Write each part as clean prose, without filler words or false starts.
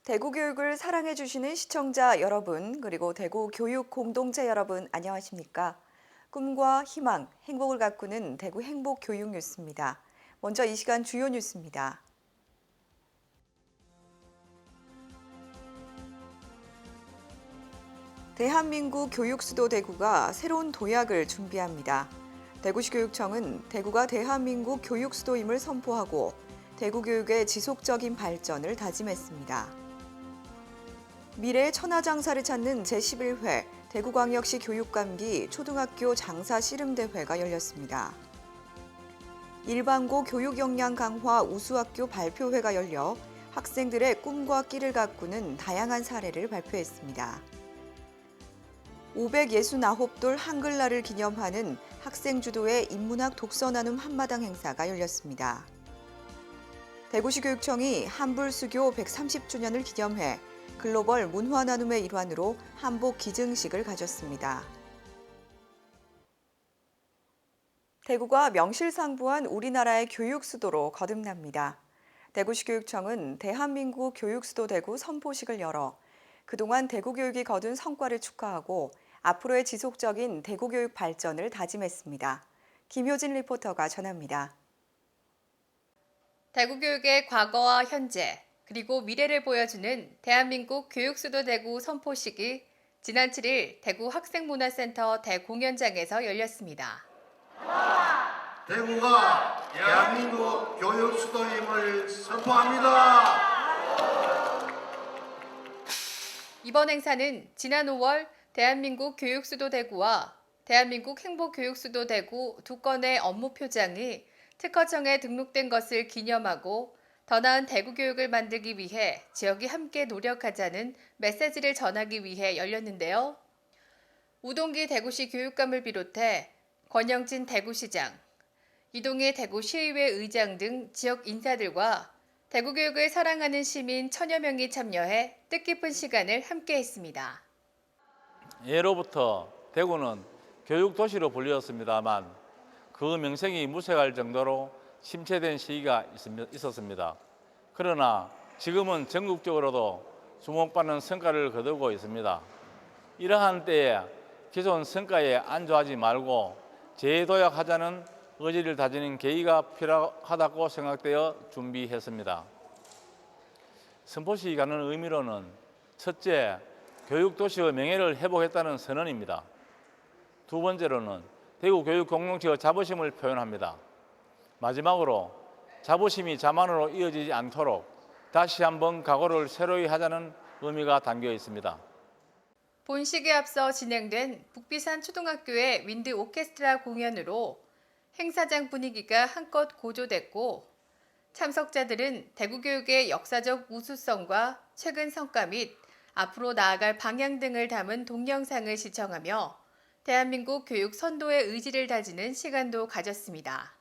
대구 교육을 사랑해 주시는 시청자 여러분, 그리고 대구 교육 공동체 여러분, 안녕하십니까? 꿈과 희망, 행복을 가꾸는 대구 행복 교육 뉴스입니다. 먼저 이 시간 주요 뉴스입니다. 대한민국 교육 수도 대구가 새로운 도약을 준비합니다. 대구시 교육청은 대구가 대한민국 교육 수도임을 선포하고 대구 교육의 지속적인 발전을 다짐했습니다. 미래의 천하장사를 찾는 제11회 대구광역시 교육감기 초등학교 장사 씨름대회가 열렸습니다. 일반고 교육 역량 강화 우수학교 발표회가 열려 학생들의 꿈과 끼를 가꾸는 다양한 사례를 발표했습니다. 569돌 한글날을 기념하는 학생 주도의 인문학 독서 나눔 한마당 행사가 열렸습니다. 대구시 교육청이 한불수교 130주년을 기념해 글로벌 문화 나눔의 일환으로 한복 기증식을 가졌습니다. 대구가 명실상부한 우리나라의 교육 수도로 거듭납니다. 대구시 교육청은 대한민국 교육 수도 대구 선포식을 열어 그동안 대구 교육이 거둔 성과를 축하하고 앞으로의 지속적인 대구 교육 발전을 다짐했습니다. 김효진 리포터가 전합니다. 대구 교육의 과거와 현재, 그리고 미래를 보여주는 대한민국 교육수도 대구 선포식이 지난 7일 대구 학생문화센터 대공연장에서 열렸습니다. 대구가 대한민국 교육수도임을 선포합니다. 이번 행사는 지난 5월 대한민국 교육수도 대구와 대한민국 행복교육수도 대구 두 건의 업무 표장이 특허청에 등록된 것을 기념하고 더 나은 대구 교육을 만들기 위해 지역이 함께 노력하자는 메시지를 전하기 위해 열렸는데요. 우동기 대구시 교육감을 비롯해 권영진 대구시장, 이동희 대구시의회 의장 등 지역 인사들과 대구 교육을 사랑하는 시민 천여 명이 참여해 뜻깊은 시간을 함께 했습니다. 예로부터 대구는 교육도시로 불리웠습니다만 그 명성이 무색할 정도로 침체된 시기가 있었습니다. 그러나 지금은 전국적으로도 주목받는 성과를 거두고 있습니다. 이러한 때에 기존 성과에 안주하지 말고 재도약하자는 의지를 다지는 계기가 필요하다고 생각되어 준비했습니다. 선포식이 갖는 의미로는 첫째, 교육도시의 명예를 회복했다는 선언입니다. 두 번째로는 대구 교육 공동체의 자부심을 표현합니다. 마지막으로 자부심이 자만으로 이어지지 않도록 다시 한번 각오를 새로이 하자는 의미가 담겨 있습니다. 본식에 앞서 진행된 북비산 초등학교의 윈드 오케스트라 공연으로 행사장 분위기가 한껏 고조됐고 참석자들은 대구 교육의 역사적 우수성과 최근 성과 및 앞으로 나아갈 방향 등을 담은 동영상을 시청하며 대한민국 교육 선도의 의지를 다지는 시간도 가졌습니다.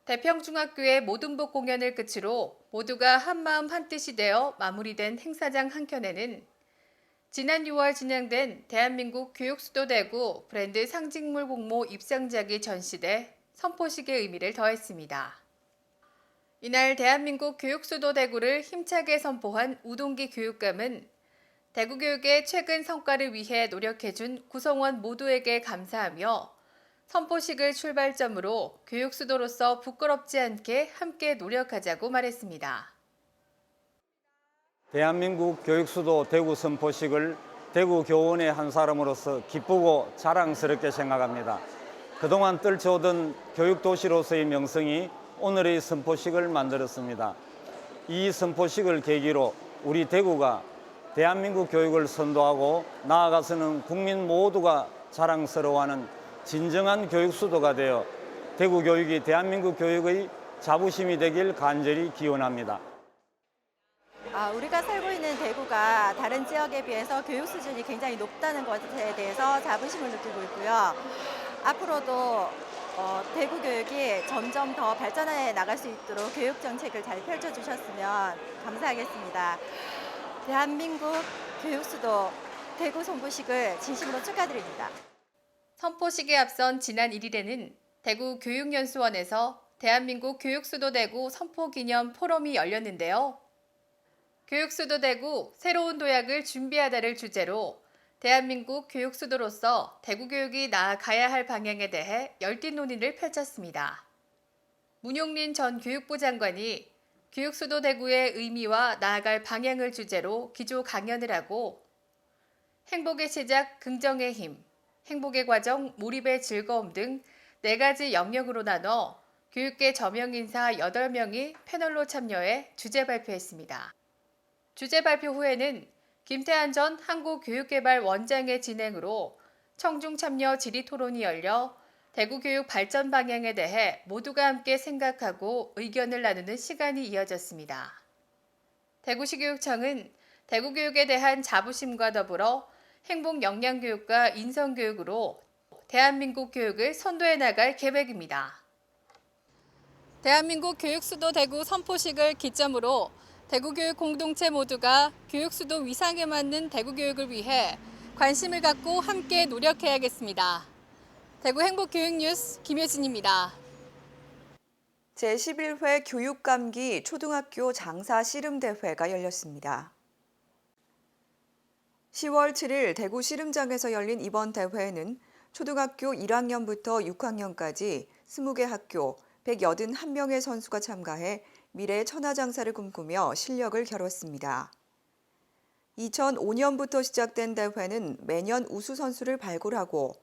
대평중학교의 모든복 공연을 끝으로 모두가 한마음 한뜻이 되어 마무리된 행사장 한켠에는 지난 6월 진행된 대한민국 교육수도 대구 브랜드 상징물 공모 입상작이 전시돼 선포식의 의미를 더했습니다. 이날 대한민국 교육수도 대구를 힘차게 선포한 우동기 교육감은 대구 교육의 최근 성과를 위해 노력해준 구성원 모두에게 감사하며 선포식을 출발점으로 교육 수도로서 부끄럽지 않게 함께 노력하자고 말했습니다. 대한민국 교육수도 대구 선포식을 대구 교원의 한 사람으로서 기쁘고 자랑스럽게 생각합니다. 그동안 떨쳐오던 교육도시로서의 명성이 오늘의 선포식을 만들었습니다. 이 선포식을 계기로 우리 대구가 대한민국 교육을 선도하고 나아가서는 국민 모두가 자랑스러워하는 진정한 교육수도가 되어 대구 교육이 대한민국 교육의 자부심이 되길 간절히 기원합니다. 우리가 살고 있는 대구가 다른 지역에 비해서 교육 수준이 굉장히 높다는 것에 대해서 자부심을 느끼고 있고요. 앞으로도 대구 교육이 점점 더 발전해 나갈 수 있도록 교육 정책을 잘 펼쳐주셨으면 감사하겠습니다. 대한민국 교육 수도 대구 선포식을 진심으로 축하드립니다. 선포식에 앞선 지난 1일에는 대구 교육연수원에서 대한민국 교육수도 대구 선포기념 포럼이 열렸는데요. 교육수도 대구 새로운 도약을 준비하다를 주제로 대한민국 교육수도로서 대구 교육이 나아가야 할 방향에 대해 열띤 논의를 펼쳤습니다. 문용린 전 교육부 장관이 교육수도 대구의 의미와 나아갈 방향을 주제로 기조 강연을 하고 행복의 시작 긍정의 힘, 행복의 과정 몰입의 즐거움 등 4가지 영역으로 나눠 교육계 저명인사 8명이 패널로 참여해 주제 발표했습니다. 주제 발표 후에는 김태한 전 한국교육개발원장의 진행으로 청중 참여 질의 토론이 열려 대구 교육 발전 방향에 대해 모두가 함께 생각하고 의견을 나누는 시간이 이어졌습니다. 대구시 교육청은 대구 교육에 대한 자부심과 더불어 행복 역량 교육과 인성 교육으로 대한민국 교육을 선도해 나갈 계획입니다. 대한민국 교육수도 대구 선포식을 기점으로 대구 교육 공동체 모두가 교육수도 위상에 맞는 대구 교육을 위해 관심을 갖고 함께 노력해야겠습니다. 대구 행복교육뉴스 김효진입니다. 제11회 교육감기 초등학교 장사 씨름대회가 열렸습니다. 10월 7일 대구 씨름장에서 열린 이번 대회에는 초등학교 1학년부터 6학년까지 20개 학교 181명의 선수가 참가해 미래의 천하장사를 꿈꾸며 실력을 겨뤘습니다. 2005년부터 시작된 대회는 매년 우수 선수를 발굴하고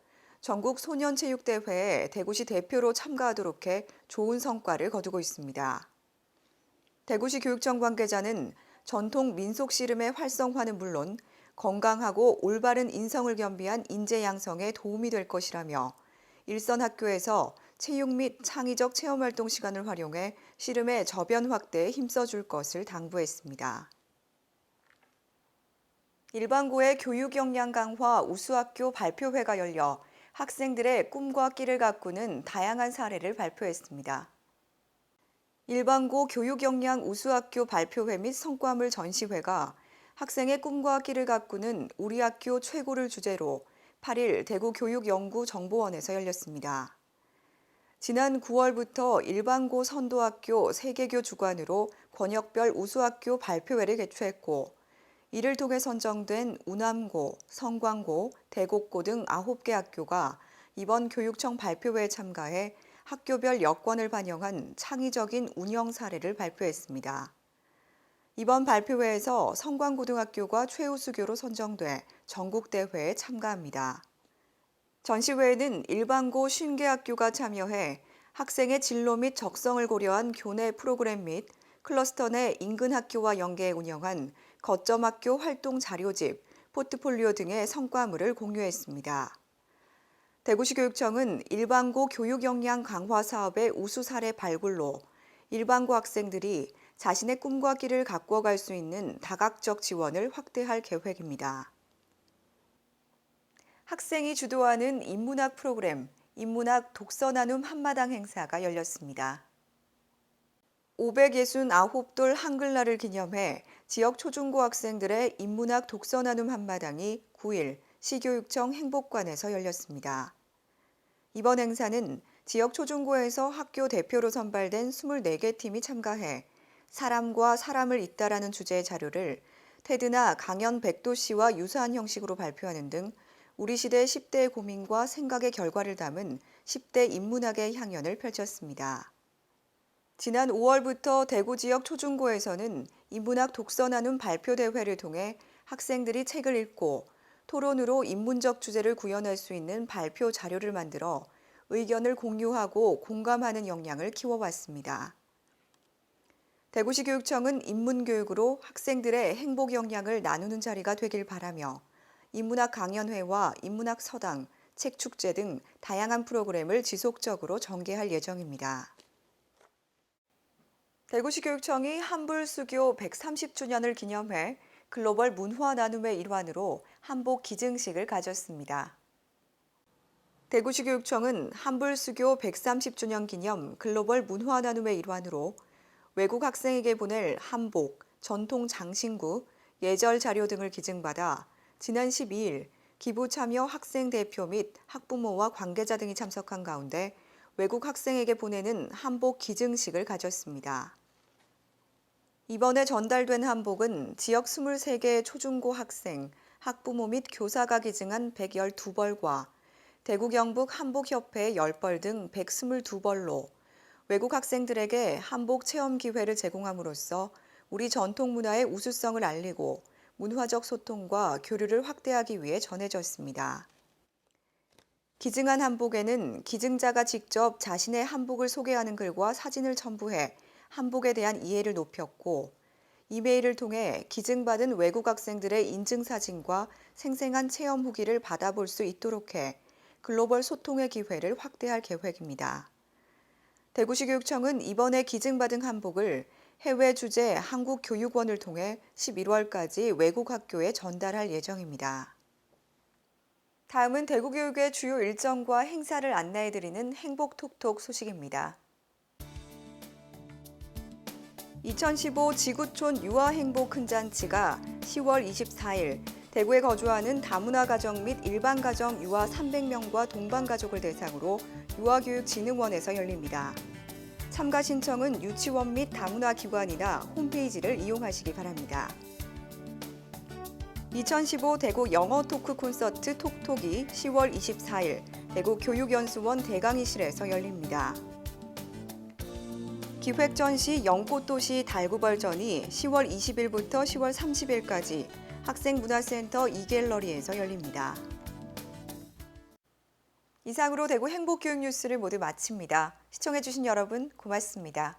전국 소년체육대회에 대구시 대표로 참가하도록 해 좋은 성과를 거두고 있습니다. 대구시 교육청 관계자는 전통 민속 씨름의 활성화는 물론 건강하고 올바른 인성을 겸비한 인재 양성에 도움이 될 것이라며 일선 학교에서 체육 및 창의적 체험활동 시간을 활용해 씨름의 저변 확대에 힘써줄 것을 당부했습니다. 일반고의 교육 역량 강화 우수학교 발표회가 열려 학생들의 꿈과 끼를 가꾸는 다양한 사례를 발표했습니다. 일반고 교육 역량 우수학교 발표회 및 성과물 전시회가 학생의 꿈과 끼를 가꾸는 우리 학교 최고를 주제로 8일 대구교육연구정보원에서 열렸습니다. 지난 9월부터 일반고 선도학교 3개교 주관으로 권역별 우수학교 발표회를 개최했고 이를 통해 선정된 우남고, 성광고, 대곡고 등 9개 학교가 이번 교육청 발표회에 참가해 학교별 여건을 반영한 창의적인 운영 사례를 발표했습니다. 이번 발표회에서 성광고등학교가 최우수교로 선정돼 전국대회에 참가합니다. 전시회에는 일반고 50개 학교가 참여해 학생의 진로 및 적성을 고려한 교내 프로그램 및 클러스터 내 인근 학교와 연계해 운영한 거점학교 활동 자료집, 포트폴리오 등의 성과물을 공유했습니다. 대구시 교육청은 일반고 교육 역량 강화 사업의 우수 사례 발굴로 일반고 학생들이 자신의 꿈과 끼를 가꾸어갈 수 있는 다각적 지원을 확대할 계획입니다. 학생이 주도하는 인문학 프로그램, 인문학 독서 나눔 한마당 행사가 열렸습니다. 569돌 한글날을 기념해 지역 초중고 학생들의 인문학 독서 나눔 한마당이 9일 시교육청 행복관에서 열렸습니다. 이번 행사는 지역 초중고에서 학교 대표로 선발된 24개 팀이 참가해 사람과 사람을 잇다라는 주제의 자료를 테드나 강연 백도씨와 유사한 형식으로 발표하는 등 우리 시대 10대의 고민과 생각의 결과를 담은 10대 인문학의 향연을 펼쳤습니다. 지난 5월부터 대구 지역 초중고에서는 인문학 독서 나눔 발표 대회를 통해 학생들이 책을 읽고 토론으로 인문적 주제를 구현할 수 있는 발표 자료를 만들어 의견을 공유하고 공감하는 역량을 키워왔습니다. 대구시 교육청은 인문교육으로 학생들의 행복 역량을 나누는 자리가 되길 바라며 인문학 강연회와 인문학 서당, 책축제 등 다양한 프로그램을 지속적으로 전개할 예정입니다. 대구시 교육청이 한불수교 130주년을 기념해 글로벌 문화 나눔의 일환으로 한복 기증식을 가졌습니다. 대구시 교육청은 한불수교 130주년 기념 글로벌 문화 나눔의 일환으로 외국 학생에게 보낼 한복, 전통 장신구, 예절 자료 등을 기증받아 지난 12일 기부 참여 학생 대표 및 학부모와 관계자 등이 참석한 가운데 외국 학생에게 보내는 한복 기증식을 가졌습니다. 이번에 전달된 한복은 지역 23개 초중고 학생, 학부모 및 교사가 기증한 112벌과 대구 경북 한복협회 10벌 등 122벌로 외국 학생들에게 한복 체험 기회를 제공함으로써 우리 전통 문화의 우수성을 알리고 문화적 소통과 교류를 확대하기 위해 전해졌습니다. 기증한 한복에는 기증자가 직접 자신의 한복을 소개하는 글과 사진을 첨부해 한복에 대한 이해를 높였고, 이메일을 통해 기증받은 외국 학생들의 인증사진과 생생한 체험 후기를 받아볼 수 있도록 해 글로벌 소통의 기회를 확대할 계획입니다. 대구시 교육청은 이번에 기증받은 한복을 해외 주재 한국교육원을 통해 11월까지 외국 학교에 전달할 예정입니다. 다음은 대구교육의 주요 일정과 행사를 안내해드리는 행복톡톡 소식입니다. 2015 지구촌 유아행복 큰잔치가 10월 24일 대구에 거주하는 다문화 가정 및 일반 가정 유아 300명과 동반 가족을 대상으로 유아교육진흥원에서 열립니다. 참가 신청은 유치원 및 다문화 기관이나 홈페이지를 이용하시기 바랍니다. 2015 대구 영어 토크 콘서트 톡톡이 10월 24일 대구 교육연수원 대강의실에서 열립니다. 기획전시 연꽃도시 달구벌전이 10월 20일부터 10월 30일까지 학생문화센터 이갤러리에서 열립니다. 이상으로 대구 행복교육 뉴스를 모두 마칩니다. 시청해주신 여러분 고맙습니다.